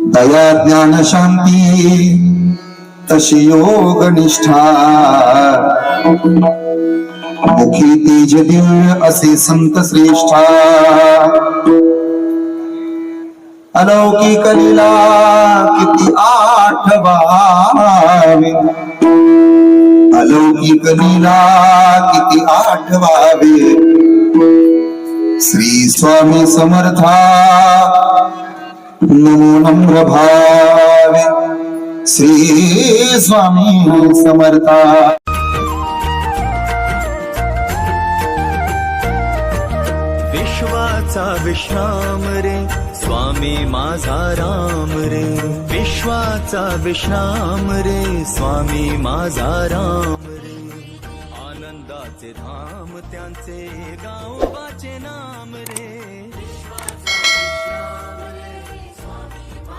दया ज्ञान शांती तशी योग निष्ठा, मुखी तेज दिव्य असे संत श्रेष्ठा. अलौकिक लीला किती आठवावे, अलौकिक लीला किती आठवावे. श्री स्वामी समर्था नमो नम्र भावे. श्री स्वामी समर्था. विश्वाचा विश्राम रे स्वामी माझा राम रे. विश्वाचा विश्राम रे स्वामी माझा राम रे. आनंदाचे धाम त्यांचे गा